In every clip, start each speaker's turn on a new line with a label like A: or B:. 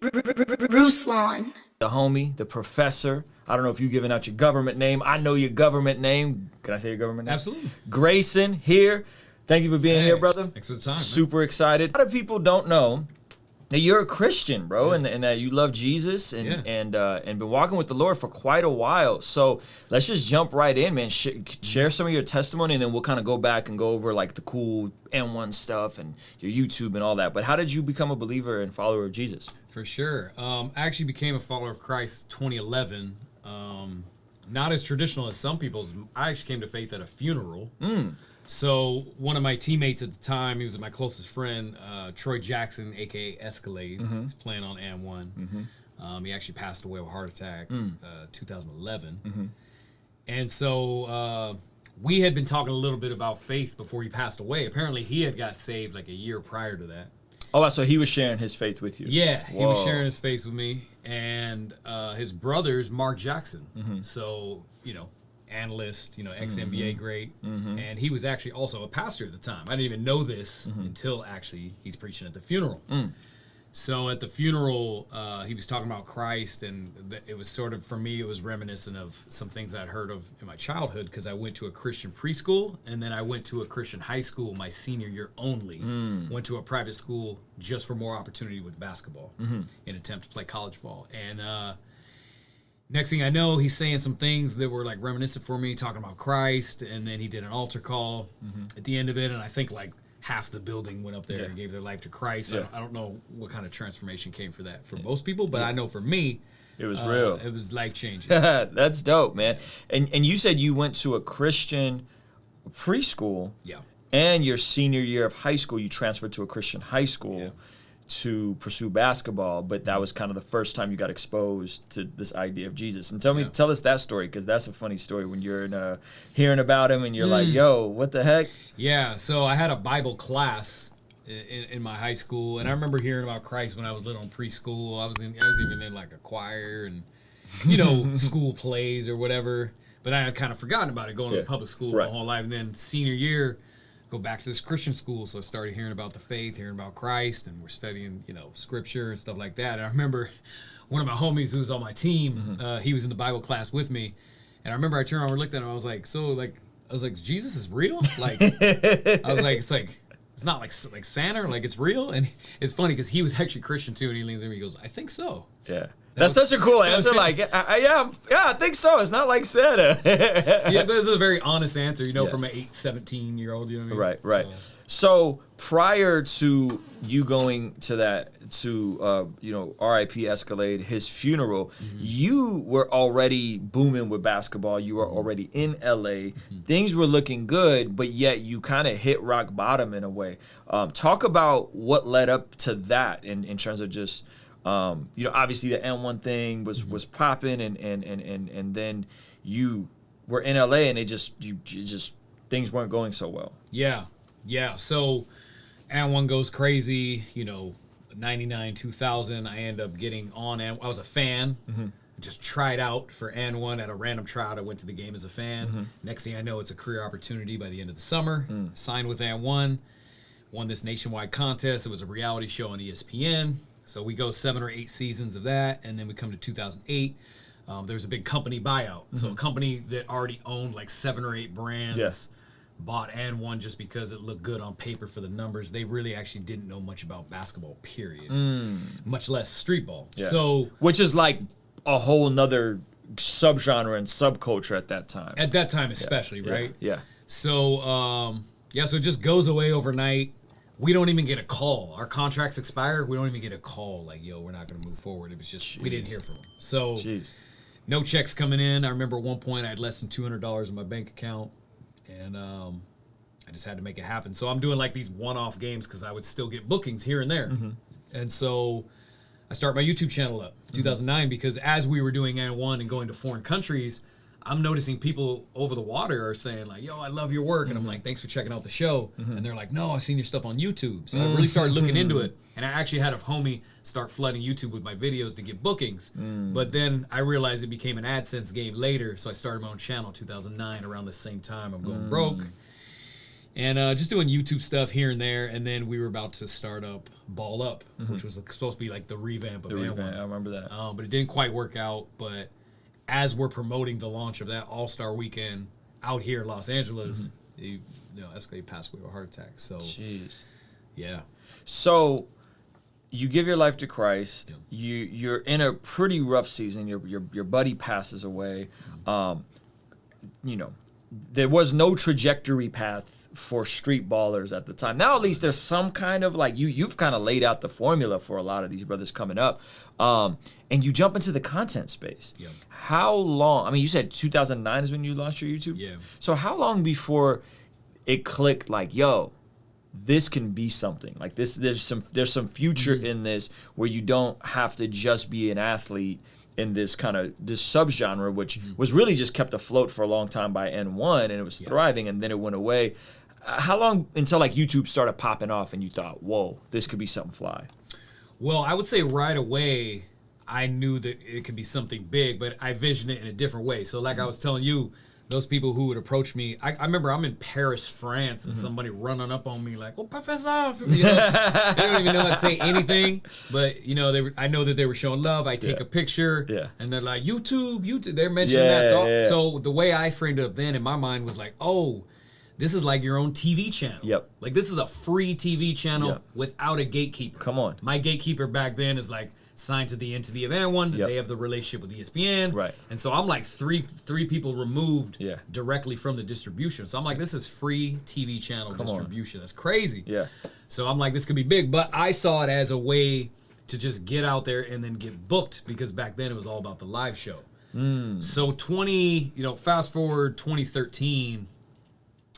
A: Ruslan.
B: The homie, the professor. I don't know if you're giving out your government name. I know your government name. Can I say your government name?
C: Absolutely.
B: Grayson here. Thank you for being here, brother.
C: Thanks for the time.
B: Super excited. A lot of people don't know that you're a Christian, bro, and that you love Jesus and been walking with the Lord for quite a while. So let's just jump right in, man. Share some of your testimony, and then we'll kind of go back and go over like the cool And1 stuff and your YouTube and all that. But how did you become a believer and follower of Jesus?
C: For sure. I actually became a follower of Christ 2011. Not as traditional as some people's. I actually came to faith at a funeral. So one of my teammates at the time, he was my closest friend, Troy Jackson, a.k.a. Escalade. He's playing on And1. He actually passed away of a heart attack 2011. And so we had been talking a little bit about faith before he passed away. Apparently he had got saved like a year prior to that.
B: Oh, so he was sharing his faith with you.
C: Yeah, he was sharing his faith with me. And his brother's Mark Jackson. So, you know, analyst, you know, ex-NBA great. And he was actually also a pastor at the time. I didn't even know this until actually he's preaching at the funeral. So at the funeral, he was talking about Christ, and it was sort of, for me, it was reminiscent of some things I'd heard of in my childhood, because I went to a Christian preschool, and then I went to a Christian high school my senior year only. Went to a private school just for more opportunity with basketball in an attempt to play college ball. And next thing I know, he's saying some things that were like reminiscent for me, talking about Christ, and then he did an altar call at the end of it, and I think like half the building went up there and gave their life to Christ. I don't know what kind of transformation came for that for most people, but I know for me,
B: it was real.
C: It was life-changing.
B: That's dope, man. And you said you went to a Christian preschool.
C: Yeah.
B: And your senior year of high school, you transferred to a Christian high school to pursue basketball, but that was kind of the first time you got exposed to this idea of Jesus. And tell us that story, because that's a funny story when you're hearing about him and you're like, yo, what the heck?
C: Yeah, so I had a Bible class in my high school, and I remember hearing about Christ when I was little in preschool. I was even in like a choir and, you know, school plays or whatever, but I had kind of forgotten about it going to public school my whole life. And then senior year, go back to this Christian school, so I started hearing about the faith, hearing about Christ, and we're studying, you know, scripture and stuff like that. And I remember one of my homies who was on my team, he was in the Bible class with me, and I remember I turned around and looked at him, I was like, Jesus is real? Like, I was like, it's not like Santa, like it's real? And it's funny because he was actually Christian too, and he leans in and he goes, I think so.
B: Yeah. That's such a cool answer. Like, yeah, I think so. It's not like Santa.
C: Yeah, this is a very honest answer, you know, from an 17-year-old, you know what I mean?
B: Right. So prior to you going to that, you know, R.I.P. Escalade, his funeral, you were already booming with basketball. You were already in L.A. Things were looking good, but yet you kind of hit rock bottom in a way. Talk about what led up to that in terms of just, you know, obviously the And1 thing was popping, and then you were in LA, and you things weren't going so well.
C: Yeah. So And1 goes crazy, you know, 99, 2000. I end up getting on, and I was a fan. I just tried out for And1 at a random tryout. I went to the game as a fan. Next thing I know, it's a career opportunity by the end of the summer. Signed with And1, won this nationwide contest. It was a reality show on ESPN. So we go 7 or 8 seasons of that, and then we come to 2008. There's a big company buyout. So a company that already owned like 7 or 8 brands bought And1 just because it looked good on paper for the numbers. They really actually didn't know much about basketball, period. Much less streetball. So,
B: which is like a whole nother subgenre and subculture at that time.
C: At that time especially, right?
B: Yeah.
C: So, so it just goes away overnight. We don't even get a call. Our contracts expire. We don't even get a call like, yo, we're not going to move forward. It was just, we didn't hear from them. So no checks coming in. I remember at one point I had less than $200 in my bank account, and I just had to make it happen. So I'm doing like these one-off games because I would still get bookings here and there. And so I start my YouTube channel up in 2009 because as we were doing And1 and going to foreign countries, I'm noticing people over the water are saying like, yo, I love your work. And I'm like, thanks for checking out the show. And they're like, no, I've seen your stuff on YouTube. So I really started looking into it. And I actually had a homie start flooding YouTube with my videos to get bookings. But then I realized it became an AdSense game later. So I started my own channel in 2009 around the same time. I'm going broke. And just doing YouTube stuff here and there. And then we were about to start up Ball Up, which was supposed to be like the revamp of And1.
B: I remember that.
C: But it didn't quite work out. But as we're promoting the launch of that All-Star Weekend out here in Los Angeles, Escalade passed away with a heart attack. So,
B: jeez.
C: Yeah.
B: So you give your life to Christ. You're in a pretty rough season. Your buddy passes away. There was no trajectory path for street ballers at the time. Now at least there's some kind of like you've kind of laid out the formula for a lot of these brothers coming up. And you jump into the content space. Yeah. How long? I mean, you said 2009 is when you launched your YouTube.
C: Yeah.
B: So how long before it clicked? Like, yo, this can be something. Like this. There's some future in this where you don't have to just be an athlete in this subgenre, which was really just kept afloat for a long time by And1, and it was thriving, and then it went away. How long until like YouTube started popping off and you thought, whoa, this could be something fly?
C: Well, I would say right away, I knew that it could be something big, but I visioned it in a different way. So like I was telling you, those people who would approach me, I remember I'm in Paris, France, and somebody running up on me like, "Oh, Professor!" They don't even know how to say anything, but I know that they were showing love. I take a picture, and they're like, "YouTube." They're mentioning that. So the way I framed it up then in my mind was like, "Oh, this is like your own TV channel.
B: Yep.
C: Like this is a free TV channel without a gatekeeper.
B: Come on.
C: My gatekeeper back then is like signed to the entity of And1. They have the relationship with ESPN.
B: Right.
C: And so I'm like three people removed directly from the distribution. So I'm like, this is free TV channel distribution. That's crazy.
B: Yeah.
C: So I'm like, this could be big. But I saw it as a way to just get out there and then get booked, because back then it was all about the live show. So fast forward 2013,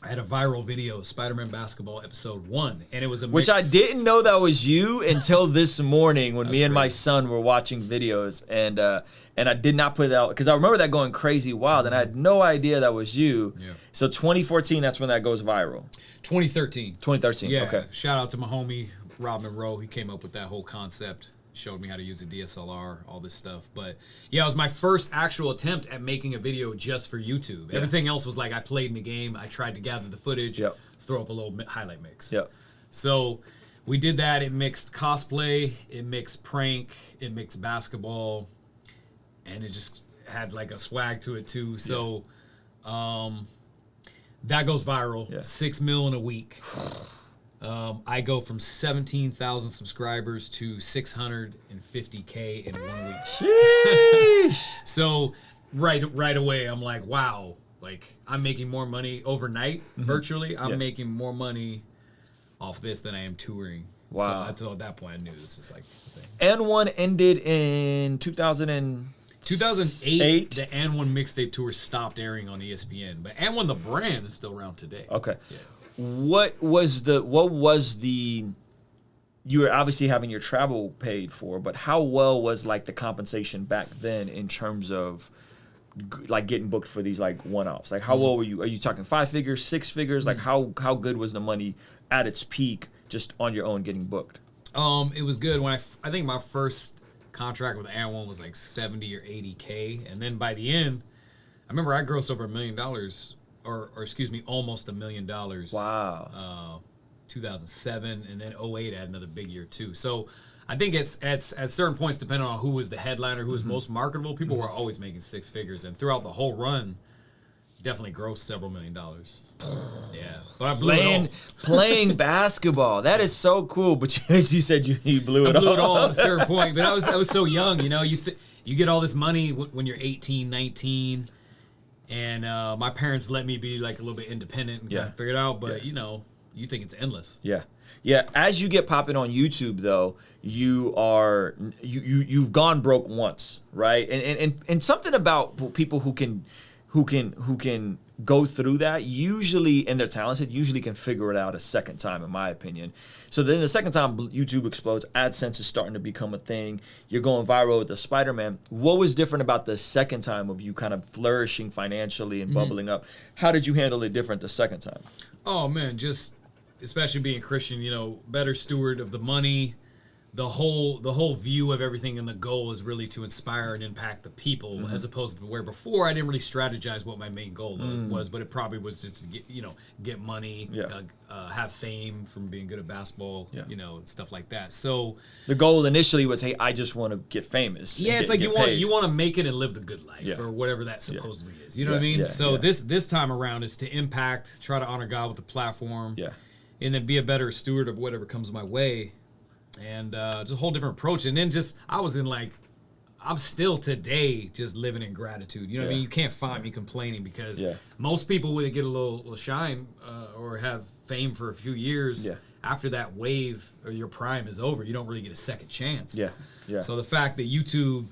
C: I had a viral video, Spider-Man Basketball Episode 1, and it was a mix.
B: Which I didn't know that was you until this morning when me and my son were watching videos, and I did not put it out, because I remember that going crazy wild, and I had no idea that was you. Yeah. So 2014, that's when that goes viral. 2013.
C: Yeah.
B: Okay.
C: Shout out to my homie, Rob Monroe. He came up with that whole concept. Showed me how to use a DSLR, all this stuff. But yeah, it was my first actual attempt at making a video just for YouTube. Yeah. Everything else was like I played in the game. I tried to gather the footage, throw up a little highlight mix.
B: Yep.
C: So we did that. It mixed cosplay, it mixed prank, it mixed basketball, and it just had like a swag to it too. So that goes viral. Yeah. 6 million a week. I go from 17,000 subscribers to 650K in 1 week.
B: Sheesh.
C: So right away, I'm like, wow, like I'm making more money overnight, virtually. I'm making more money off this than I am touring.
B: Wow.
C: So at that point, I knew this is like the thing.
B: And1 ended in 2008.
C: The And1 mixtape tour stopped airing on ESPN, but And1 the brand is still around today.
B: Okay. Yeah. What was the you were obviously having your travel paid for, but how well was like the compensation back then in terms of like getting booked for these like one-offs? Like how well were you? Are you talking 5 figures, 6 figures? Like how good was the money at its peak just on your own getting booked?
C: It was good. When I think my first contract with And1 was like 70 or 80K, and then by the end, I remember I grossed over $1 million. Or excuse me, almost $1 million.
B: Wow.
C: 2007, and then 08 had another big year too. So I think it's at certain points, depending on who was the headliner, who was most marketable, people were always making 6 figures, and throughout the whole run, definitely grossed several $1 million. Yeah, but I blew it all.
B: Playing basketball, that is so cool. But as you said, you blew it all.
C: I blew it all at a certain point, but I was so young. You get all this money when you're 18, 19. And my parents let me be like a little bit independent and kind of figure it out. But, you think it's endless.
B: Yeah. Yeah. As you get popping on YouTube, though, you've gone broke once, right? And something about people who can go through that, usually, and they're talented, usually can figure it out a second time, in my opinion. So then the second time YouTube explodes, AdSense is starting to become a thing. You're going viral with the Spider-Man. What was different about the second time of you kind of flourishing financially and bubbling up? How did you handle it different the second time?
C: Oh, man, just especially being Christian, better steward of the money. the whole view of everything and the goal is really to inspire and impact the people, as opposed to where before I didn't really strategize what my main goal was, but it probably was just to get money, have fame from being good at basketball, and stuff like that. So
B: the goal initially was, hey, I just want to get famous.
C: Yeah, it's like you want to make it and live the good life, or whatever that supposedly is. You know what I mean? So this time around is to impact, try to honor God with the platform, and then be a better steward of whatever comes my way. And just a whole different approach. And then I'm still today just living in gratitude. You know what I mean? You can't find me complaining, because most people, when they get a little shine or have fame for a few years, after that wave or your prime is over, you don't really get a second chance. So the fact that YouTube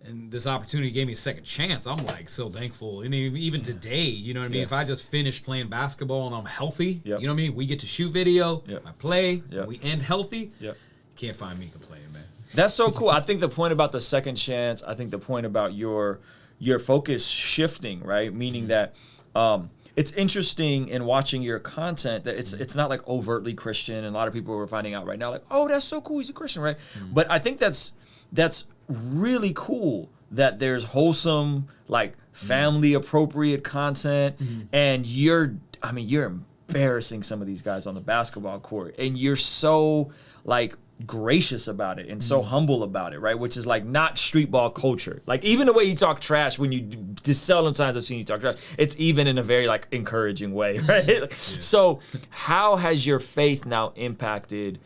C: and this opportunity gave me a second chance, I'm like so thankful. And even today, you know what I mean? If I just finish playing basketball and I'm healthy, you know what I mean? We get to shoot video, I play, we end healthy. You can't find me complaining, man.
B: That's so cool. I think the point about the second chance, I think the point about your focus shifting, right? Meaning that it's interesting in watching your content that it's not like overtly Christian, and a lot of people are finding out right now like, oh, that's so cool, he's a Christian, right? But I think that's really cool that there's wholesome, like family appropriate content, and you're embarrassing some of these guys on the basketball court, and you're so like gracious about it and so humble about it, right? Which is like not streetball culture. Like even the way you talk trash, when you just seldom times I've seen you talk trash, it's even in a very like encouraging way, right? So how has your faith now impacted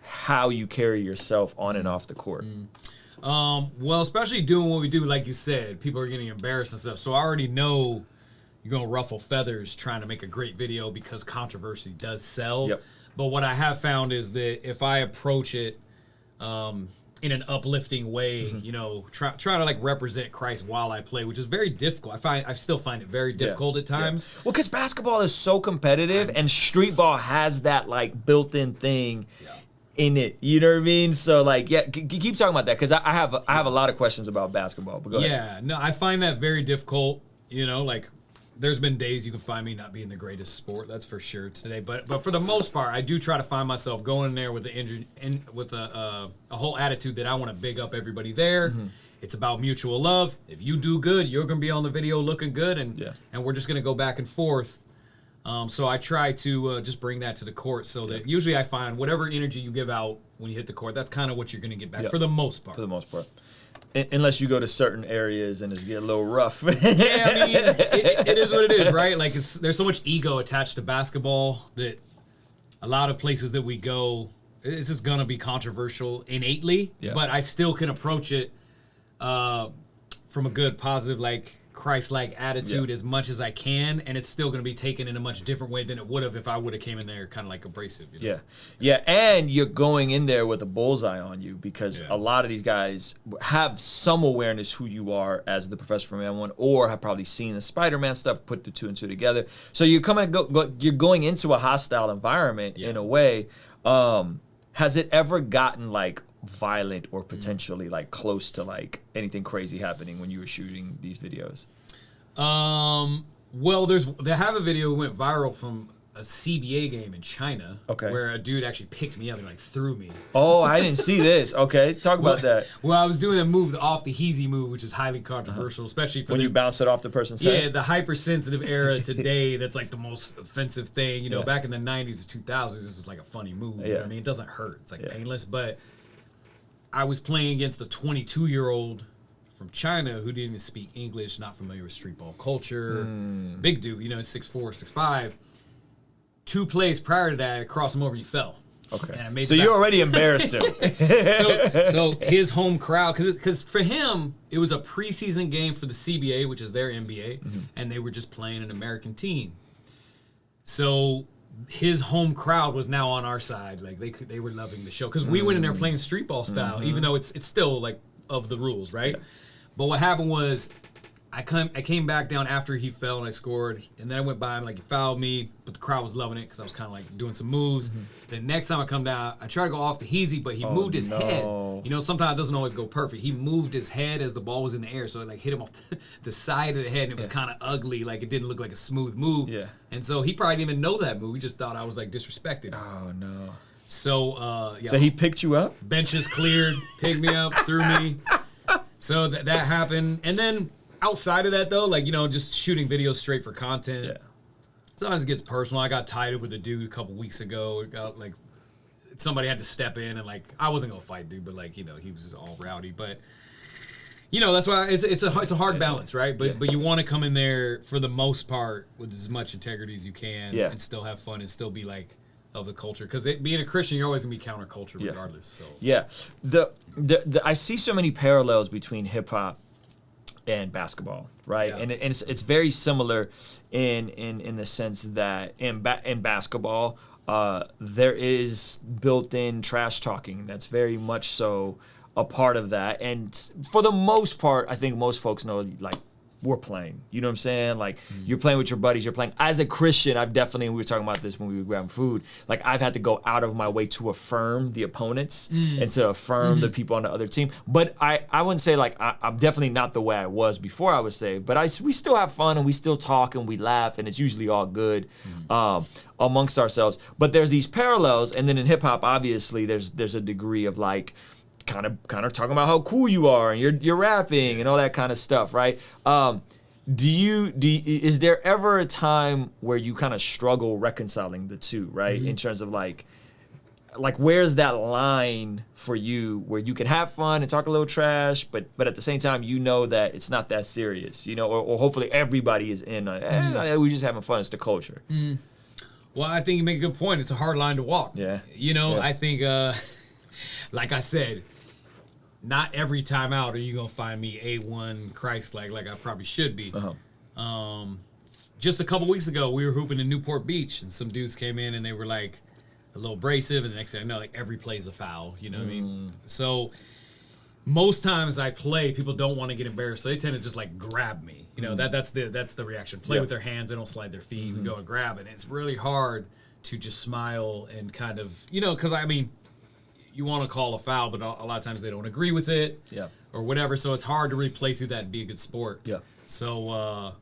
B: how you carry yourself on and off the court?
C: Well, especially doing what we do, like you said, people are getting embarrassed and stuff. So I already know you're going to ruffle feathers trying to make a great video, because controversy does sell. But what I have found is that if I approach it in an uplifting way, try to like represent Christ while I play, which is very difficult. I still find it very difficult at times.
B: Well, because basketball is so competitive, and streetball has that like built-in thing in it. You know what I mean? So like, keep talking about that, because I have a lot of questions about basketball. But go ahead.
C: No, I find that very difficult. Like, there's been days you can find me not being the greatest sport, that's for sure today. But for the most part, I do try to find myself going in there with a whole attitude that I want to big up everybody there. It's about mutual love. If you do good, you're gonna be on the video looking good, and we're just gonna go back and forth. So I try to just bring that to the court, so that usually I find whatever energy you give out when you hit the court, that's kind of what you're gonna get back for the most part.
B: For the most part. Unless you go to certain areas and it's get a little rough.
C: Yeah, I mean, it is what it is, right? Like, there's so much ego attached to basketball that a lot of places that we go, it's just gonna be controversial innately. But I still can approach it from a good, positive, like Christ-like attitude as much as I can, and it's still gonna be taken in a much different way than it would have if I would have came in there kind of like abrasive.
B: And you're going in there with a bullseye on you, because a lot of these guys have some awareness who you are as the professor from And1, or have probably seen the Spider-Man stuff, put the two and two together. So you're you're going into a hostile environment in a way. Has it ever gotten like violent or potentially like close to like anything crazy happening when you were shooting these videos?
C: Well, they have a video that went viral from a CBA game in China, where a dude actually picked me up and like threw me.
B: Oh, I didn't see this. Okay, talk about that.
C: Well, I was doing a move, the off the heezy move, which is highly controversial, especially for
B: when you bounce it off the person's head.
C: Yeah, the hypersensitive era today. That's like the most offensive thing. Back in the '90s to 2000s, this is like a funny move. You know what I mean, it doesn't hurt. It's like painless. But I was playing against a 22-year-old from China who didn't even speak English, not familiar with streetball culture. Big dude, 6'4", 6'5". 2 plays prior to that, I crossed him over, you fell.
B: Okay.
C: And I made
B: so you already embarrassed him.
C: so his home crowd, because for him, it was a preseason game for the CBA, which is their NBA, and they were just playing an American team. So his home crowd was now on our side. Like they were loving the show, because we went in there playing streetball style, even though it's still like of the rules, right? But what happened was, I came back down after he fell and I scored, and then I went by him like he fouled me, but the crowd was loving it because I was kind of like doing some moves. The next time I come down, I try to go off the heezy, but he moved his head. Sometimes it doesn't always go perfect. He moved his head as the ball was in the air, so it like hit him off the side of the head, and it was kind of ugly. Like, it didn't look like a smooth move. And so he probably didn't even know that move. He just thought I was like disrespecting him.
B: Oh no.
C: So
B: So he picked you up?
C: benches cleared, picked me up, threw me. So that happened. And then outside of that, though, like, you know, just shooting videos straight for content.
B: Yeah.
C: Sometimes it gets personal. I got tied up with a dude a couple weeks ago. Got, like, somebody had to step in, and, like, I wasn't going to fight dude, but, like, you know, he was all rowdy. But, you know, that's why it's a hard balance, right? But you want to come in there, for the most part, with as much integrity as you can and still have fun and still be, like, of the culture. Because being a Christian, you're always going to be counterculture regardless. So.
B: Yeah. I see so many parallels between hip-hop and basketball, right?
C: Yeah.
B: And it's very similar in the sense that in basketball, there is built-in trash talking. That's very much so a part of that. And for the most part, I think most folks know, like, we're playing. You know what I'm saying? Like, you're playing with your buddies. You're playing. As a Christian, I've definitely, and we were talking about this when we were grabbing food, like, I've had to go out of my way to affirm the opponents and to affirm the people on the other team. But I wouldn't say, like, I'm definitely not the way I was before I was saved. But we still have fun, and we still talk, and we laugh, and it's usually all good amongst ourselves. But there's these parallels, and then in hip-hop, obviously, there's a degree of, like, kind of talking about how cool you are, and you're rapping and all that kind of stuff, right? Is there ever a time where you kind of struggle reconciling the two, right? In terms of like where's that line for you where you can have fun and talk a little trash, but at the same time, you know that it's not that serious, you know, or hopefully everybody is in we're just having fun. It's the culture.
C: Well, I think you make a good point. It's a hard line to walk.
B: Yeah.
C: You know, I think, like I said, not every time out are you gonna find me A1 Christ-like I probably should be. Just a couple weeks ago, we were hooping in Newport Beach, and some dudes came in and they were like a little abrasive, and the next thing I know, like, every play is a foul. You know what I mean? So most times I play, people don't want to get embarrassed, so they tend to just, like, grab me. You know, that's the reaction. Play with their hands, they don't slide their feet. We go and grab it. And it's really hard to just smile and kind of, you know, because I mean, you want to call a foul, but a lot of times they don't agree with it, or whatever. So it's hard to really play through that and be a good sport. Yeah. So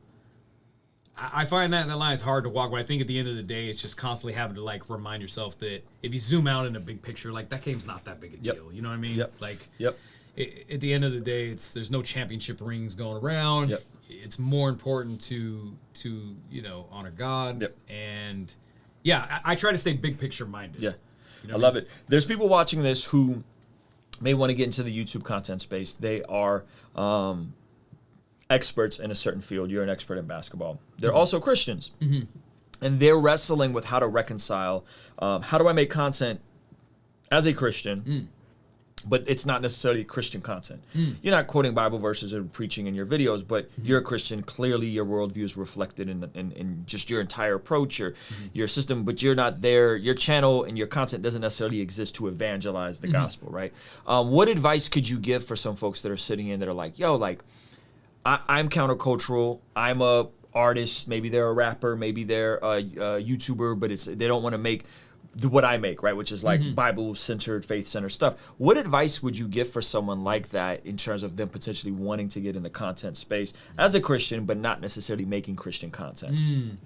C: I find that line is hard to walk. But I think at the end of the day, it's just constantly having to, like, remind yourself that if you zoom out in a big picture, like, that game's not that big a deal. You know what I mean? Like, at the end of the day, there's no championship rings going around. It's more important to you know, honor God. And I try to stay big picture minded. You know, I
B: love it. There's people watching this who may want to get into the YouTube content space. They are experts in a certain field. You're an expert in basketball. They're also Christians. And they're wrestling with how to reconcile. How do I make content as a Christian, but it's not necessarily Christian content? You're not quoting Bible verses and preaching in your videos, but you're a Christian. Clearly, your worldview is reflected in just your entire approach, your system, but you're not there. Your channel and your content doesn't necessarily exist to evangelize the gospel, right? What advice could you give for some folks that are sitting in that are like, yo, like, I'm countercultural. I'm a artist. Maybe they're a rapper. Maybe they're a YouTuber, but they don't want to make what I make, right? Which is like Bible-centered, faith-centered stuff. What advice would you give for someone like that in terms of them potentially wanting to get in the content space as a Christian, but not necessarily making Christian content?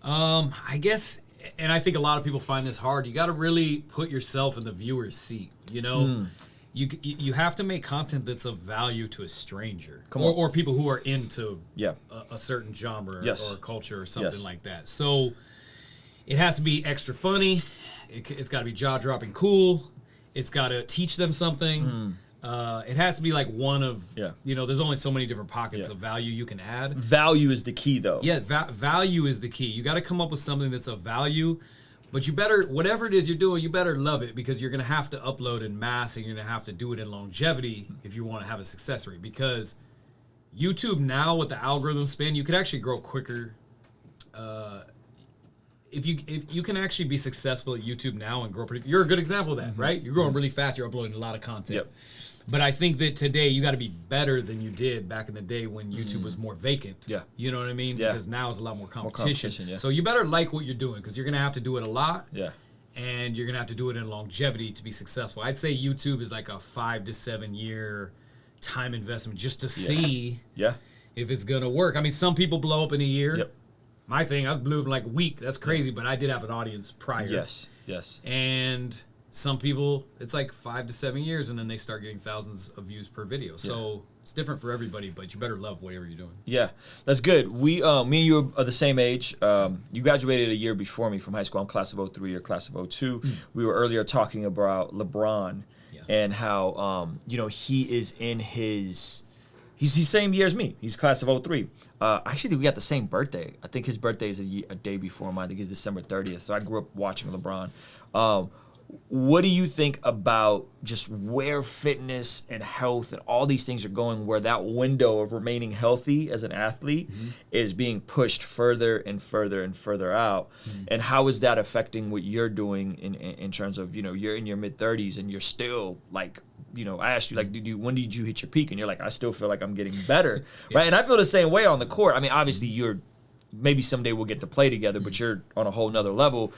C: I guess, and I think a lot of people find this hard. You got to really put yourself in the viewer's seat. You know, you have to make content that's of value to a stranger, or people who are into a certain genre or culture or something like that. So it has to be extra funny. It's got to be jaw-dropping cool. It's got to teach them something. It has to be like one of, you know, there's only so many different pockets of value you can add.
B: Value is the key, though.
C: Yeah, value is the key. You got to come up with something that's of value, but you better, whatever it is you're doing, you better love it, because you're going to have to upload in mass, and you're going to have to do it in longevity if you want to have a success rate. Because YouTube now, with the algorithm spin, you could actually grow quicker. If you can actually be successful at YouTube now and grow pretty, you're a good example of that, right? You're growing really fast. You're uploading a lot of content. But I think that today you got to be better than you did back in the day when YouTube was more vacant. You know what I mean? Because now it's a lot more competition. So you better like what you're doing, because you're going to have to do it a lot. And you're going to have to do it in longevity to be successful. I'd say YouTube is like a 5 to 7 year time investment just to see if it's going to work. I mean, some people blow up in a year. my thing, I blew up in like a week. That's crazy, but I did have an audience prior.
B: Yes.
C: And some people, it's like 5 to 7 years, and then they start getting thousands of views per video. So it's different for everybody, but you better love whatever you're doing.
B: Yeah, that's good. Me and you are the same age. You graduated a year before me from high school. I'm class of 03, you're class of 02. We were earlier talking about LeBron and how, he is in he's the same year as me. He's class of 03. Actually, we got the same birthday. I think his birthday is a day before mine. I think it's December 30th. So I grew up watching LeBron. What do you think about just where fitness and health and all these things are going, where that window of remaining healthy as an athlete is being pushed further and further and further out? And how is that affecting what you're doing in terms of, you're in your mid-30s and you're still like, I asked you, like, when did you hit your peak? And you're like, I still feel like I'm getting better, right? And I feel the same way on the court. I mean, obviously maybe someday we'll get to play together, but you're on a whole nother level.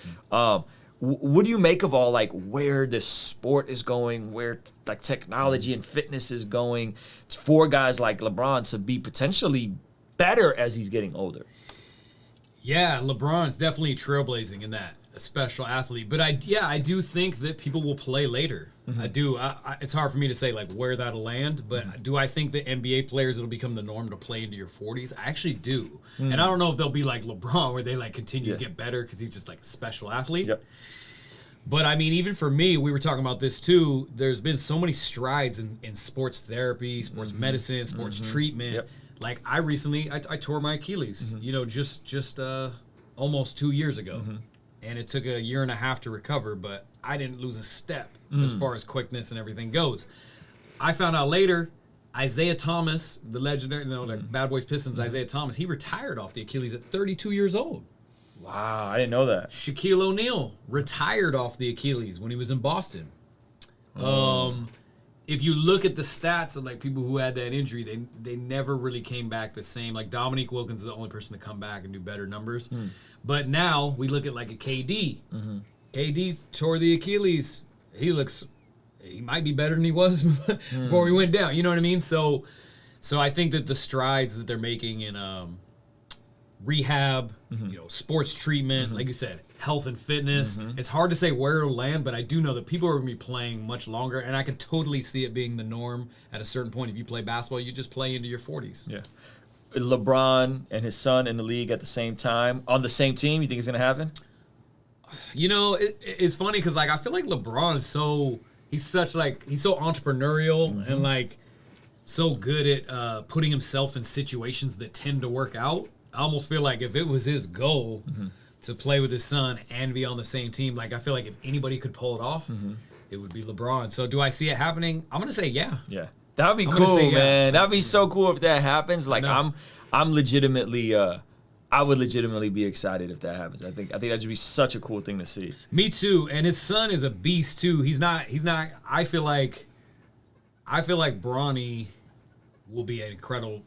B: What do you make of all, like, where this sport is going, where, like, technology and fitness is going for guys like LeBron to be potentially better as he's getting older?
C: Yeah, LeBron's definitely trailblazing in that, a special athlete. But I do think that people will play later. I do. It's hard for me to say, like, where that'll land, but do I think that NBA players, it'll become the norm to play into your 40s? I actually do. And I don't know if they'll be like LeBron, where they, like, continue to get better because he's just, like, a special athlete.
B: Yep.
C: But, I mean, even for me, we were talking about this, too. There's been so many strides in sports therapy, sports medicine, sports treatment.
B: Yep.
C: Like, I recently, I tore my Achilles, just almost 2 years ago. And it took a year and a half to recover, but I didn't lose a step as far as quickness and everything goes. I found out later, Isaiah Thomas, the legendary, like Bad Boys Pistons, Isaiah Thomas, he retired off the Achilles at 32 years old.
B: Wow, I didn't know that.
C: Shaquille O'Neal retired off the Achilles when he was in Boston. If you look at the stats of, like, people who had that injury, they never really came back the same. Like, Dominique Wilkins is the only person to come back and do better numbers. But now we look at, like, a KD. KD tore the Achilles. He might be better than he was before he went down. You know what I mean? So I think that the strides that they're making in rehab, sports treatment, like you said, health and fitness. It's hard to say where it'll land, but I do know that people are going to be playing much longer, and I could totally see it being the norm at a certain point. If you play basketball, you just play into your 40s. Yeah.
B: LeBron and his son in the league at the same time, on the same team, you think it's going to happen?
C: It's funny because, like, I feel like LeBron is he's so entrepreneurial and, like, so good at putting himself in situations that tend to work out. I almost feel like if it was his goal to play with his son and be on the same team, like, I feel like if anybody could pull it off, it would be LeBron. So do I see it happening? I'm going to say yeah.
B: Yeah. That would be cool, man. That would be so cool if that happens. Like, I'm legitimately, I would legitimately be excited if that happens. I think that'd be such a cool thing to see.
C: Me too. And his son is a beast too. He's not, I feel like Bronny will be an incredible,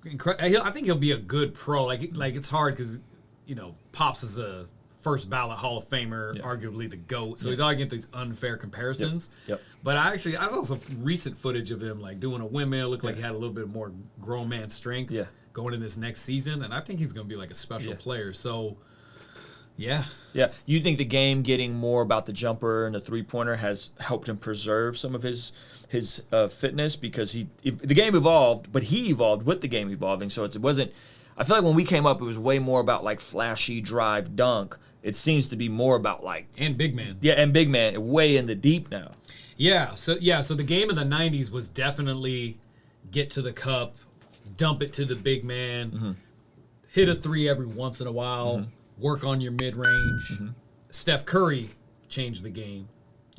C: I think he'll be a good pro. Like it's hard because, Pops is a first ballot Hall of Famer, arguably the GOAT. So he's always getting these unfair comparisons. Yep. But I saw some recent footage of him, like, doing a windmill. Looked like he had a little bit more grown man strength going in this next season. And I think he's going to be like a special player. So, yeah.
B: Yeah. You think the game getting more about the jumper and the three-pointer has helped him preserve some of his fitness? Because the game evolved, but he evolved with the game evolving. So it wasn't – I feel like when we came up, it was way more about, like, flashy drive dunk. It seems to be more about, like...
C: And big man.
B: Yeah, and big man, way in the deep now.
C: Yeah, so the game of the 90s was definitely get to the cup, dump it to the big man, hit a three every once in a while, work on your mid-range. Steph Curry changed the game.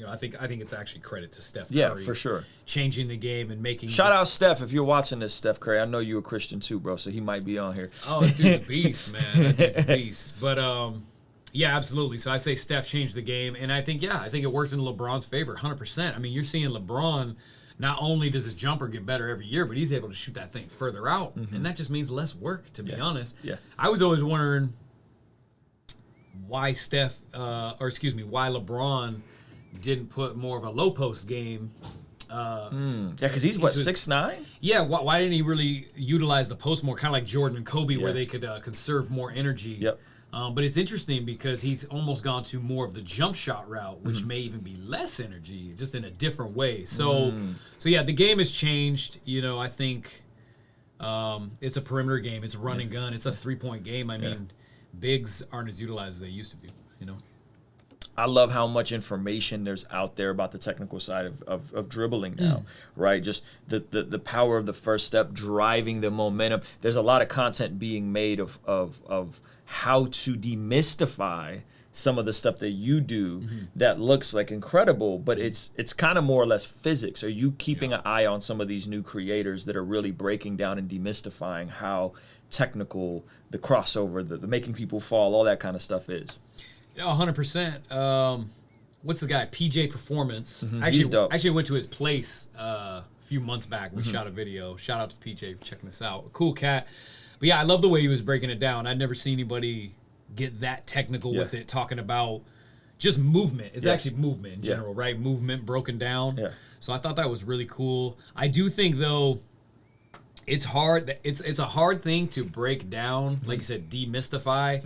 C: I think it's actually credit to Steph Curry.
B: Yeah, for sure.
C: Changing the game and making...
B: Shout out Steph if you're watching this, Steph Curry. I know you're a Christian too, bro, so he might be on here.
C: Oh, that dude's a beast, man. That dude's a beast. But, yeah, absolutely. So I say Steph changed the game, and I think it works in LeBron's favor, 100%. I mean, you're seeing LeBron, not only does his jumper get better every year, but he's able to shoot that thing further out, and that just means less work, to be honest. Yeah. I was always wondering why why LeBron didn't put more of a low post game
B: Yeah, because he's what, 6'9"?
C: Yeah, why didn't he really utilize the post more, kind of like Jordan and Kobe, where
B: Yeah.
C: they could conserve more energy?
B: Yep.
C: But it's interesting because he's almost gone to more of the jump shot route, which
B: Mm-hmm.
C: may even be less energy, just in a different way. So, so yeah, the game has changed. You know, I think it's a perimeter game. It's run and gun. It's a 3-point game. I mean, bigs aren't as utilized as they used to be, you know?
B: I love how much information there's out there about the technical side of dribbling now, right? Just the power of the first step, driving the momentum. There's a lot of content being made of how to demystify some of the stuff that you do that looks like incredible, but it's kind of more or less physics. Are you keeping an eye on some of these new creators that are really breaking down and demystifying how technical the crossover, the making people fall, all that kind of stuff is?
C: 100%. What's the guy? PJ Performance.
B: He's dope.
C: Actually went to his place a few months back. We shot a video. Shout out to PJ for checking this out. Cool cat. But yeah, I love the way he was breaking it down. I'd never seen anybody get that technical with it, talking about just movement. It's actually movement in general, right? Movement broken down.
B: Yeah.
C: So I thought that was really cool. I do think though, it's hard. It's a hard thing to break down, like you said, demystify,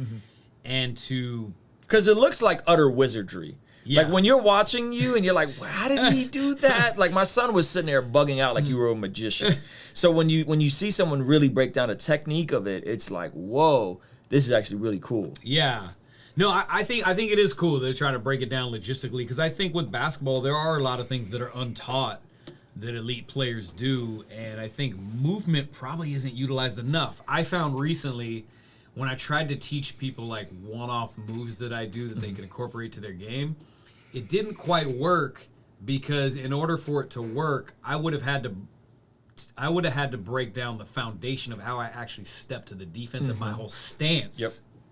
C: and to.
B: Because it looks like utter wizardry.
C: Yeah.
B: Like when you're watching you and you're like, how did he do that? Like my son was sitting there bugging out like you were a magician. So when you see someone really break down the technique of it, it's like, whoa, this is actually really cool.
C: Yeah. No, I think it is cool that they're trying to break it down logistically, because I think with basketball there are a lot of things that are untaught that elite players do, and I think movement probably isn't utilized enough. I found recently when I tried to teach people like one-off moves that I do that they can incorporate to their game, it didn't quite work, because in order for it to work, I would have had to break down the foundation of how I actually step to the defense and my whole stance.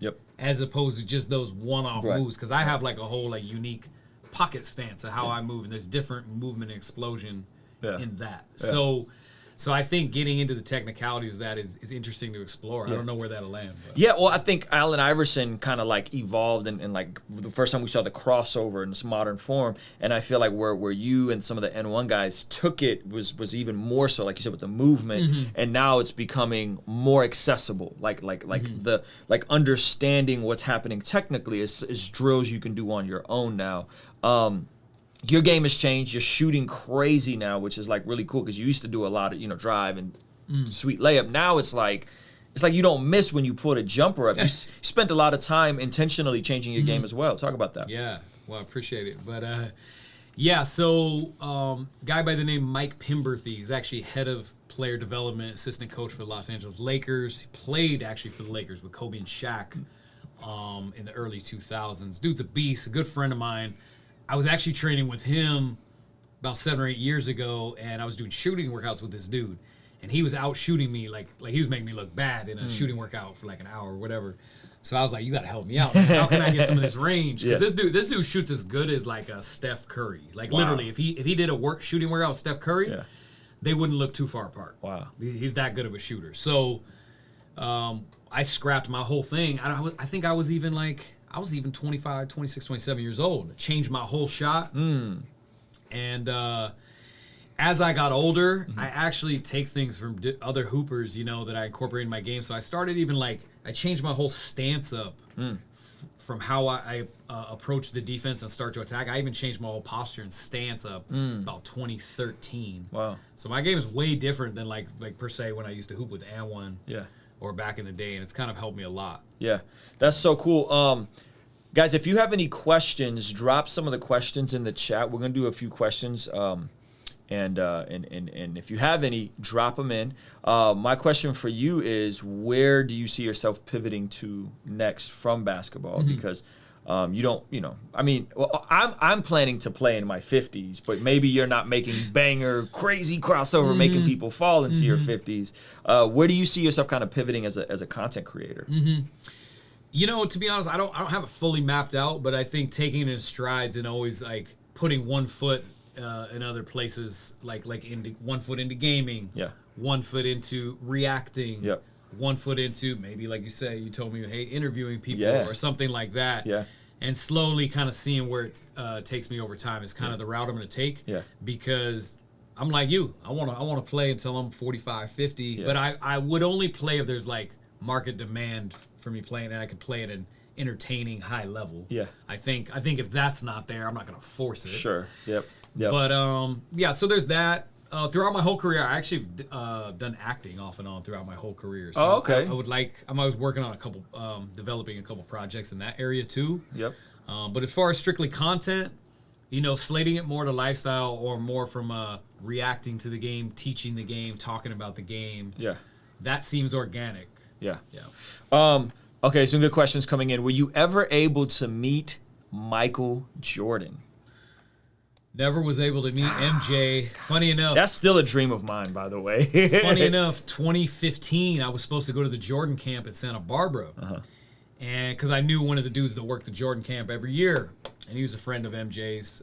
B: Yep.
C: As opposed to just those one-off
B: Right.
C: moves, because I have like a whole like unique pocket stance of how I move, and there's different movement and explosion in that. So I think getting into the technicalities of that is interesting to explore. I don't know where that'll land. But.
B: Yeah, well, I think Allen Iverson kind of like evolved and like the first time we saw the crossover in this modern form, and I feel like where you and some of the And1 guys took it was even more so, like you said, with the movement, and now it's becoming more accessible. Like understanding what's happening technically is drills you can do on your own now. Your game has changed. You're shooting crazy now, which is like really cool, because you used to do a lot of drive and sweet layup. Now it's like you don't miss when you put a jumper up. You spent a lot of time intentionally changing your game as well. Talk about that.
C: Yeah, well, I appreciate it. But so guy by the name Mike Pimberthy is actually head of player development, assistant coach for the Los Angeles Lakers. He played actually for the Lakers with Kobe and Shaq in the early 2000s. Dude's a beast, a good friend of mine. I was actually training with him about 7 or 8 years ago, and I was doing shooting workouts with this dude, and he was out shooting me like he was making me look bad in a shooting workout for like an hour or whatever. So I was like, you got to help me out, man. How can I get some of this range? Because this dude shoots as good as like a Steph Curry. Like literally, if he did a shooting workout with Steph Curry, they wouldn't look too far apart.
B: Wow.
C: He's that good of a shooter. So I scrapped my whole thing. I think I was even 25, 26, 27 years old. Changed my whole shot. And as I got older, I actually take things from other hoopers, that I incorporate in my game. So I started even I changed my whole stance up from how I approach the defense and start to attack. I even changed my whole posture and stance up about 2013. Wow. So my game is way different than like per se when I used to hoop with And1. Yeah. Or back in the day, and it's kind of helped me a lot. Yeah,
B: that's so cool. Guys, if you have any questions, drop some of the questions in the chat. We're gonna do a few questions, and if you have any, drop them in. My question for you is, where do you see yourself pivoting to next from basketball? Because you don't, I mean, well, I'm planning to play in my 50s, but maybe you're not making banger, crazy crossover, making people fall into your 50s. Where do you see yourself kind of pivoting as a content creator?
C: To be honest, I don't have it fully mapped out, but I think taking it in strides and always putting one foot in other places, like into 1 foot into gaming, 1 foot into reacting. 1 foot into maybe, like you say, you told me, hey, interviewing people or something like that. And slowly kind of seeing where it takes me over time is kind of the route I'm going to take. Because I'm like you. I wanna play until I'm 45, 50.
B: Yeah.
C: But I would only play if there's like market demand for me playing, and I could play at an entertaining high level.
B: Yeah.
C: I think if that's not there, I'm not gonna force it.
B: Sure. Yep.
C: But yeah. So there's that. Throughout my whole career, I actually done acting off and on throughout my whole career. So
B: Oh, okay.
C: I'm always working on a couple, developing a couple projects in that area too.
B: Yep.
C: But as far as strictly content, slating it more to lifestyle or more from reacting to the game, teaching the game, talking about the game.
B: Yeah.
C: That seems organic.
B: Yeah.
C: Yeah.
B: Okay, some good questions coming in. Were you ever able to meet Michael Jordan?
C: Never was able to meet MJ. Funny enough.
B: That's still a dream of mine, by the way.
C: Funny enough, 2015, I was supposed to go to the Jordan camp at Santa Barbara. And because I knew one of the dudes that worked the Jordan camp every year, and he was a friend of MJ's.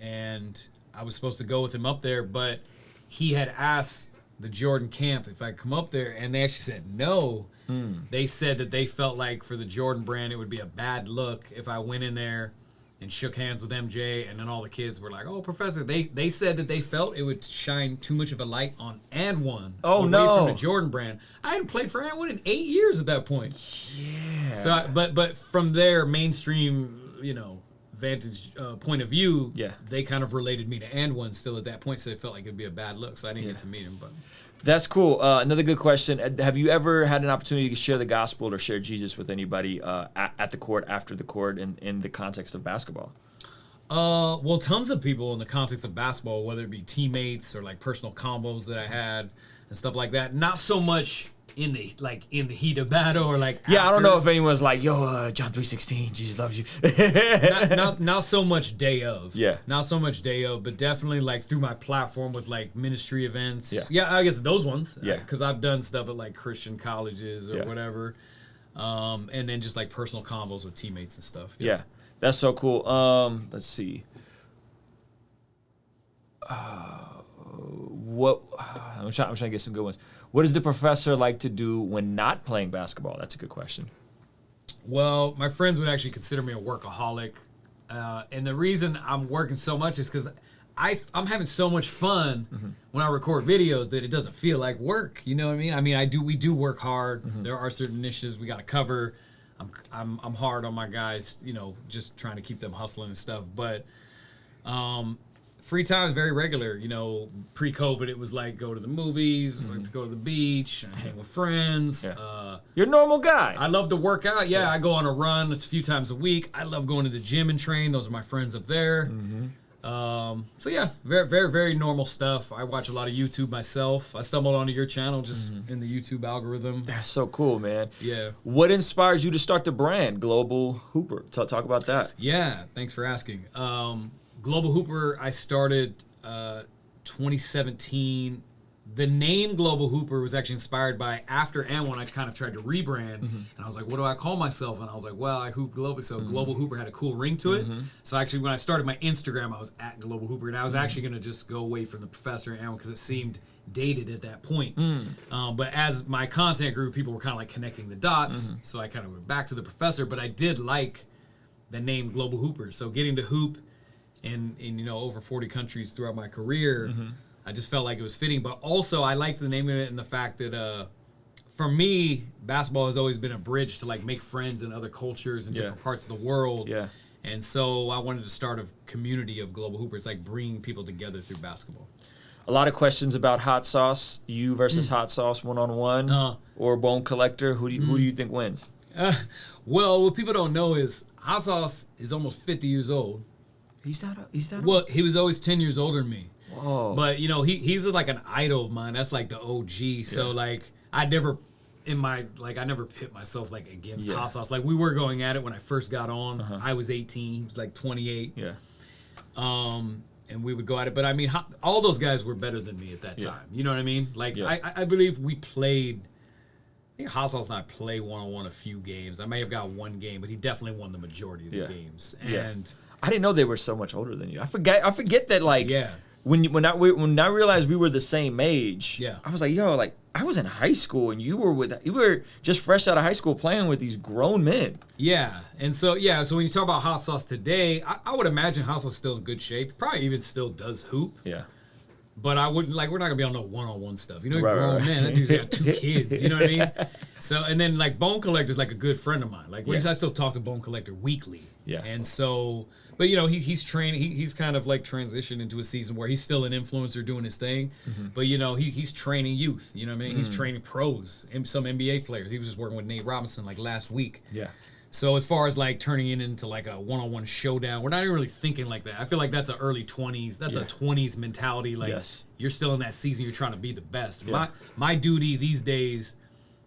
C: And I was supposed to go with him up there, but he had asked the Jordan camp if I could come up there, and they actually said no. They said that they felt like for the Jordan brand, it would be a bad look if I went in there and shook hands with MJ, and then all the kids were like, "Oh, Professor." They said that they felt it would shine too much of a light on And1.
B: Oh,
C: away
B: no.
C: from the Jordan brand. I hadn't played for And1 in 8 years at that point.
B: Yeah.
C: So, but from their mainstream, vantage point of view,
B: Yeah.
C: they kind of related me to And1 still at that point, so it felt like it'd be a bad look. So I didn't get to meet him, but.
B: That's cool. Another good question. Have you ever had an opportunity to share the gospel or share Jesus with anybody at the court, after the court, in the context of basketball?
C: Well, tons of people in the context of basketball, whether it be teammates or like personal combos that I had and stuff like that. Not so much in the heat of battle or like.
B: Yeah,
C: after.
B: I don't know if anyone's like, yo, John 3:16, Jesus loves you.
C: not so much day of.
B: Yeah.
C: Not so much day of, but definitely like through my platform with like ministry events.
B: Yeah.
C: Yeah, I guess those ones.
B: Yeah.
C: Because I've done stuff at like Christian colleges or
B: Yeah.
C: whatever. And then just like personal combos with teammates and stuff.
B: Yeah, that's so cool. Let's see. I'm trying to get some good ones. What does the professor like to do when not playing basketball? That's a good question.
C: Well, my friends would actually consider me a workaholic. And the reason I'm working so much is because I'm having so much fun when I record videos that it doesn't feel like work. You know what I mean? We do work hard. There are certain initiatives we got to cover. I'm hard on my guys, just trying to keep them hustling and stuff. But free time is very regular. Pre-COVID, it was like go to the movies, like to go to the beach, hang with friends.
B: Yeah. You're a normal guy.
C: I love to work out. Yeah, I go on a run. It's a few times a week. I love going to the gym and train. Those are my friends up there. So yeah, very, very, very normal stuff. I watch a lot of YouTube myself. I stumbled onto your channel just in the YouTube algorithm.
B: That's so cool, man.
C: Yeah.
B: What inspires you to start the brand, Global Hooper? Talk about that.
C: Yeah, thanks for asking. Global Hooper, I started 2017. The name Global Hooper was actually inspired by after And1, I kind of tried to rebrand, and I was like, what do I call myself? And I was like, well, I hoop global, so Global Hooper had a cool ring to it. So actually, when I started my Instagram, I was at Global Hooper, and I was actually going to just go away from the professor and And1 because it seemed dated at that point. But as my content grew, people were kind of like connecting the dots, so I kind of went back to the professor, but I did like the name Global Hooper. So getting to hoop in over 40 countries throughout my career, I just felt like it was fitting. But also, I liked the name of it and the fact that, for me, basketball has always been a bridge to like make friends in other cultures and different parts of the world.
B: Yeah.
C: And so I wanted to start a community of Global Hoopers, like bringing people together through basketball.
B: A lot of questions about hot sauce. You versus hot sauce one-on-one, or bone collector. Who do you think wins?
C: Well, what people don't know is hot sauce is almost 50 years old.
B: He's not.
C: Well, he was always 10 years older than me.
B: Whoa.
C: But he's like an idol of mine. That's like the OG. So like I never pit myself like against hot sauce. Like we were going at it when I first got on. I was 18. He was like 28.
B: Yeah.
C: And we would go at it. But I mean, all those guys were better than me at that time. You know what I mean? Like I believe we played. I think Hot Sauce and I play one-on-one a few games. I may have got one game, but he definitely won the majority of the games. And
B: I didn't know they were so much older than you. I forget that like when I realized we were the same age, I was like, yo, like I was in high school and you were just fresh out of high school playing with these grown men.
C: Yeah. And so so when you talk about Hot Sauce today, I would imagine Hot Sauce is still in good shape. Probably even still does hoop.
B: Yeah.
C: But I wouldn't like. We're not gonna be on no one-on-one stuff. You know,
B: Right,
C: grown
B: right.
C: man. That dude's got 2 kids. You know what I mean? So and then like Bone Collector's like a good friend of mine. Like I still talk to Bone Collector weekly.
B: Yeah.
C: And so, but you know, he's training. He's kind of like transitioned into a season where he's still an influencer doing his thing. But you know, he's training youth. You know what I mean? He's training pros and some NBA players. He was just working with Nate Robinson like last week.
B: Yeah.
C: So as far as like turning it into like a one-on-one showdown, we're not even really thinking like that. I feel like that's an early 20s. That's a 20s mentality. Like you're still in that season. You're trying to be the best.
B: Yeah.
C: My duty these days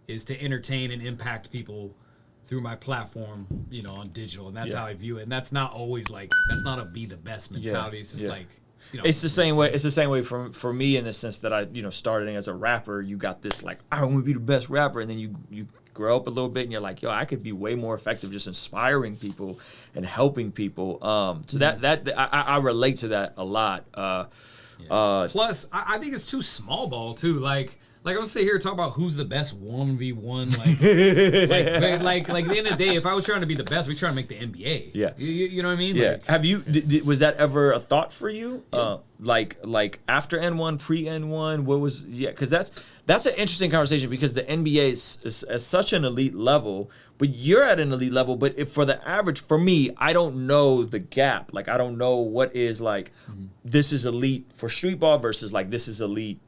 C: is to entertain and impact people through my platform, you know, on digital. And that's how I view it. And that's not always like, that's not a be the best mentality. It's just like, you know.
B: It's the same way. It's the same way for me in the sense that I, you know, started as a rapper. You got this like, I want to be the best rapper. And then you grow up a little bit and you're like, yo, I could be way more effective just inspiring people and helping people. So that I relate to that a lot.
C: Plus, I think it's too small ball too. Like I'm gonna sit here and talk about who's the best 1v1. Like at the end of the day, if I was trying to be the best, we try to make the NBA.
B: Yeah.
C: You know what I mean?
B: Yeah.
C: Like,
B: Have you? Was that ever a thought for you? Yeah. Like after N1, pre N1, what was? Yeah, because that's an interesting conversation because the NBA is at such an elite level, but you're at an elite level. But if for the average, for me, I don't know the gap. Like I don't know what is like. This is elite for Streetball versus like this is elite.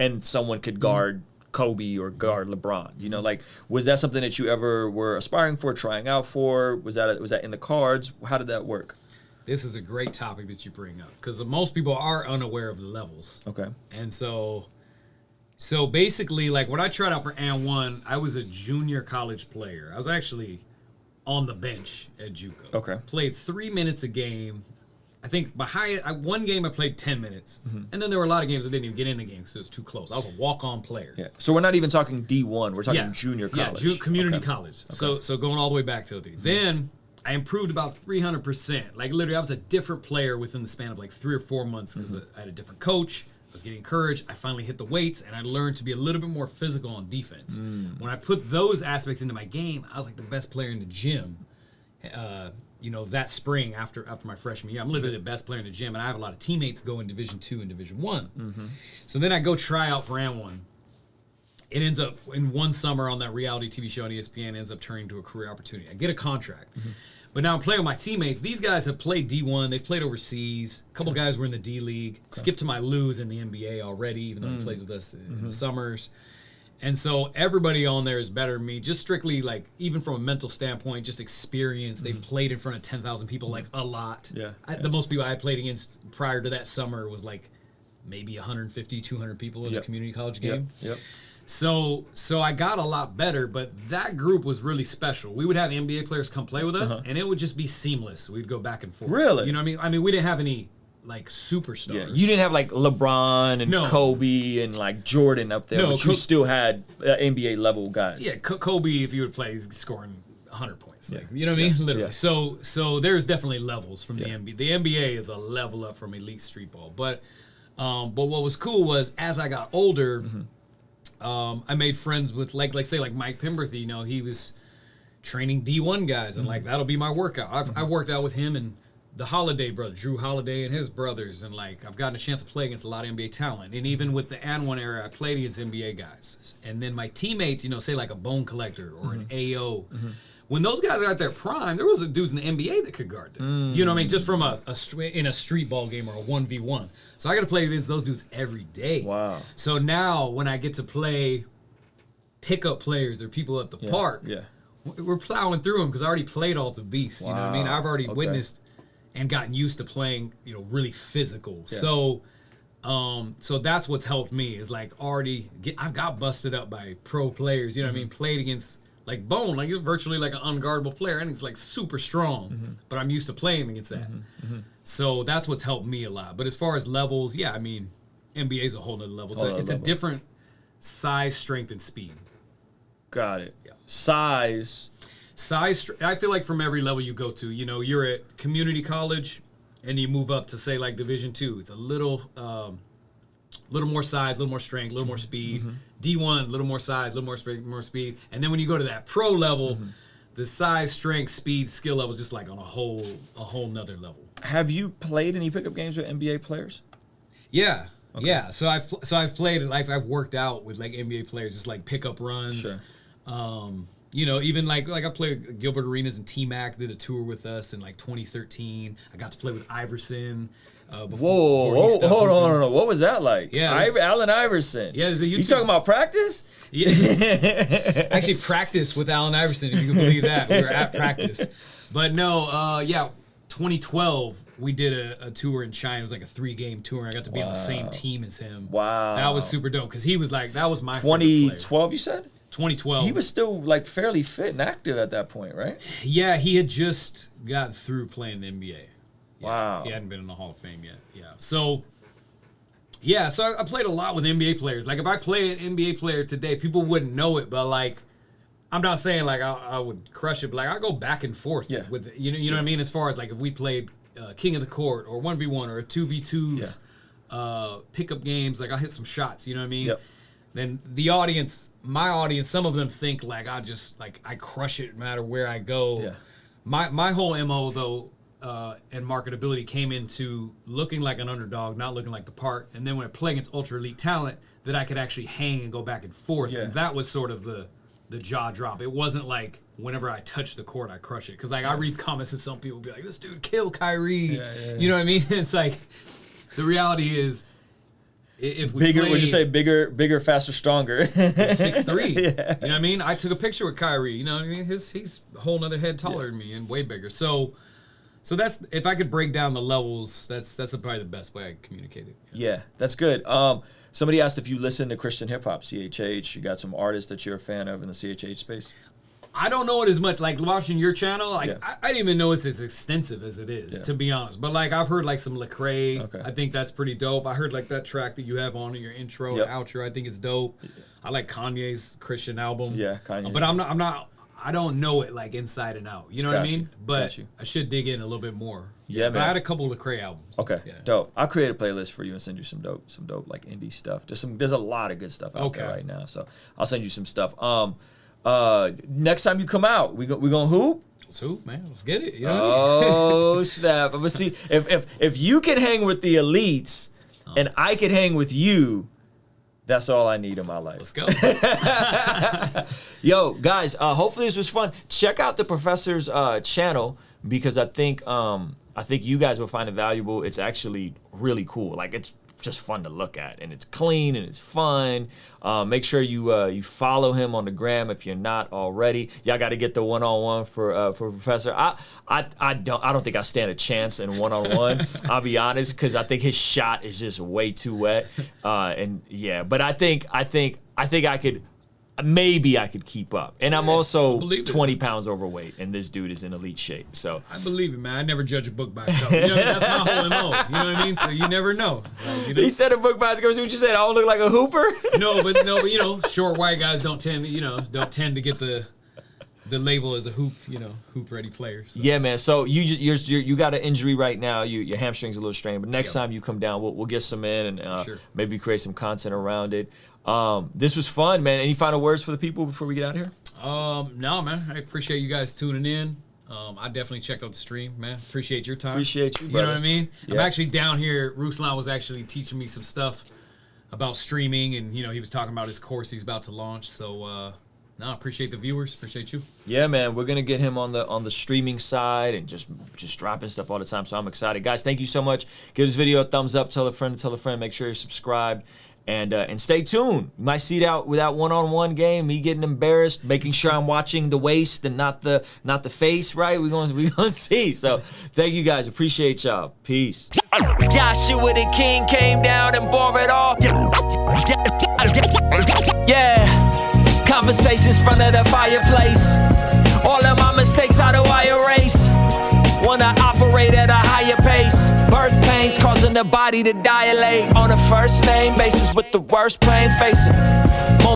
B: And someone could guard Kobe or guard LeBron. You know, like, was that something that you ever were aspiring for, trying out for? Was that in the cards? How did that work?
C: This is a great topic that you bring up because most people are unaware of the levels.
B: Okay.
C: And so basically, like when I tried out for And1, I was a junior college player. I was actually on the bench at JUCO.
B: Okay.
C: Played 3 minutes a game. I think one game I played 10 minutes, and then there were a lot of games I didn't even get in the game because it was too close. I was a walk-on player.
B: Yeah. So we're not even talking D1. We're talking junior college.
C: Yeah, community college. Okay. So going all the way back to the Then I improved about 300%. Like literally, I was a different player within the span of like 3 or 4 months because I had a different coach. I was getting encouraged. I finally hit the weights, and I learned to be a little bit more physical on defense. When I put those aspects into my game, I was like the best player in the gym. You know, that spring after my freshman year, I'm literally the best player in the gym, and I have a lot of teammates go in Division II and Division I. So then I go try out for And1. It ends up in one summer on that reality TV show on ESPN, ends up turning into a career opportunity. I get a contract. But now I'm playing with my teammates. These guys have played D1. They've played overseas. A couple guys were in the D League. Skipped to my Lou's in the NBA already, even though he plays with us in the summers. And so everybody on there is better than me, just strictly like, even from a mental standpoint, just experience. They've played in front of 10,000 people like a lot. The most people I played against prior to that summer was like maybe 150, 200 people in a community college game. So I got a lot better, but that group was really special. We would have NBA players come play with us, and it would just be seamless. We'd go back and forth.
B: Really?
C: You know what I mean? I mean, we didn't have any like superstars.
B: Yeah. You didn't have like LeBron and Kobe and like Jordan up there, but you still had NBA level guys.
C: Yeah, Kobe, if you would play, he's scoring 100 points. Like, you know what I mean? Literally. So there's definitely levels from the NBA. The NBA is a level up from elite streetball. But what was cool was as I got older, I made friends with like say Mike Pemberthy. You know, he was training D1 guys, and like that'll be my workout. I've worked out with him and the Holiday brother, Drew Holiday, and his brothers, and like I've gotten a chance to play against a lot of NBA talent. And even with the And1 era, I played against NBA guys. And then my teammates, you know, say like a Bone Collector or an AO. When those guys are at their prime, there was dudes in the NBA that could guard them. You know what I mean? Just from in a street ball game or a 1v1. So I got to play against those dudes every day.
B: Wow.
C: So now when I get to play pickup players or people at the park, we're plowing through them because I already played all the beasts. You know what I mean? I've already witnessed and gotten used to playing, you know, really physical. So that's what's helped me is like I've got busted up by pro players, you know what I mean? Played against like Bone, like you're virtually like an unguardable player and it's like super strong, but I'm used to playing against that. So that's what's helped me a lot. But as far as levels, yeah, I mean, NBA is a whole nother level. It's a different size, strength, and speed.
B: Got it. Yeah. Size,
C: I feel like from every level you go to, you know, you're at community college and you move up to say like Division II. It's a little more size, a little more strength, a little more speed. D1, a little more size, a little more speed. And then when you go to that pro level, the size, strength, speed, skill level is just like on a whole nother level.
B: Have you played any pickup games with NBA players?
C: Yeah.
B: Okay.
C: Yeah, so I've played, like, I've worked out with like NBA players, just like pickup runs.
B: Sure.
C: You know, even like I played with Gilbert Arenas, and T-Mac did a tour with us in like 2013. I got to play with Iverson.
B: Whoa, hold on. What was that like?
C: Yeah,
B: Allen Iverson.
C: Yeah, there's a YouTube.
B: You talking about practice?
C: Yeah. Actually practiced with Allen Iverson, if you can believe that. We were at practice. But no, 2012, we did a tour in China. It was like a 3-game tour. I got to be on the same team as him.
B: Wow.
C: That was super dope, because he was like, that was my
B: 2012, you said?
C: 2012.
B: He was still like fairly fit and active at that point, right?
C: Yeah, he had just gotten through playing the NBA. Yeah,
B: wow.
C: He hadn't been in the Hall of Fame yet. Yeah. So I played a lot with NBA players. Like, if I play an NBA player today, people wouldn't know it, but like, I'm not saying like I would crush it, but like I go back and forth with you know what I mean, as far as like if we played King of the Court or 1v1 or 2v2s, pickup games, like I hit some shots, you know what I mean?
B: Yep.
C: Then the audience, my audience, some of them think like I crush it no matter where I go.
B: Yeah.
C: My whole MO though, and marketability came into looking like an underdog, not looking like the part, and then when I play against ultra elite talent, that I could actually hang and go back and forth.
B: Yeah.
C: And that was sort of the jaw drop. It wasn't like whenever I touch the court, I crush it. Because like I read comments and some people be like, "This dude killed Kyrie." You know what I mean? It's like the reality is, if we
B: bigger,
C: play,
B: would you say bigger, faster, stronger?
C: 6'3". You know what I mean? I took a picture with Kyrie. You know what I mean? He's a whole nother head taller than me and way bigger. So that's, if I could break down the levels, that's probably the best way I communicate it.
B: Yeah, that's good. Somebody asked if you listen to Christian hip hop, CHH. You got some artists that you're a fan of in the CHH space?
C: I don't know it as much. Like watching your channel, like I didn't even know it's as extensive as it is, to be honest. But like I've heard like some Lecrae.
B: Okay.
C: I think that's pretty dope. I heard like that track that you have on in your intro and outro. I think it's dope. I like Kanye's Christian album.
B: Yeah, Kanye.
C: But I don't know it like inside and out. You know what I mean? But I should dig in a little bit more.
B: Yeah, man.
C: But I had a couple of Lecrae albums.
B: Okay, dope. I'll create a playlist for you and send you some dope like indie stuff. There's a lot of good stuff out there right now. So I'll send you some stuff. Next time you come out, we gonna hoop.
C: Let's hoop, man. Let's get it. You know
B: Oh snap! But see, if you can hang with the elites, and I can hang with you, that's all I need in my life.
C: Let's go.
B: Yo, guys, hopefully this was fun. Check out the professor's channel, because I think you guys will find it valuable. It's actually really cool. Like, it's just fun to look at, and it's clean and it's fun. Make sure you follow him on the gram if you're not already. Y'all got to get the one-on-one for Professor. I don't think I stand a chance in one-on-one. I'll be honest, because I think his shot is just way too wet. But I think I could. Maybe I could keep up. And I'm also 20 pounds overweight, and this dude is in elite shape. So
C: I believe it, man. I never judge a book by itself. You know, that's my whole MO. You know what I mean? So you never know. Like, you know?
B: He said a book by itself. See what you said? I don't look like a hooper?
C: No, but you know, short white guys don't tend to get the label as a hoop ready player. So.
B: Yeah, man. So you got an injury right now. Your hamstring's a little strained, but next time you come down, we'll get some in and maybe create some content around it. This was fun, man. Any final words for the people before we get out of here?
C: No, man. I appreciate you guys tuning in. I definitely checked out the stream, man. Appreciate your time.
B: Appreciate you, brother.
C: You know what I mean?
B: Yeah.
C: I'm actually down here. Ruslan was actually teaching me some stuff about streaming, and he was talking about his course he's about to launch. So, I appreciate the viewers. Appreciate you.
B: Yeah, man. We're gonna get him on the streaming side and just dropping stuff all the time. So I'm excited, guys. Thank you so much. Give this video a thumbs up. Tell a friend to tell a friend. Make sure you're subscribed. And stay tuned. You might see that with that one-on-one game, me getting embarrassed, making sure I'm watching the waist and not the face, right? We're gonna see. So thank you guys. Appreciate y'all. Peace. Joshua the King came down and bore it all. Yeah. Conversations front of the fireplace. All of my mistakes, how do I erase? Wanna operate at a higher pace. Birth pains causing the body to dilate. On a first name basis with the worst pain facing.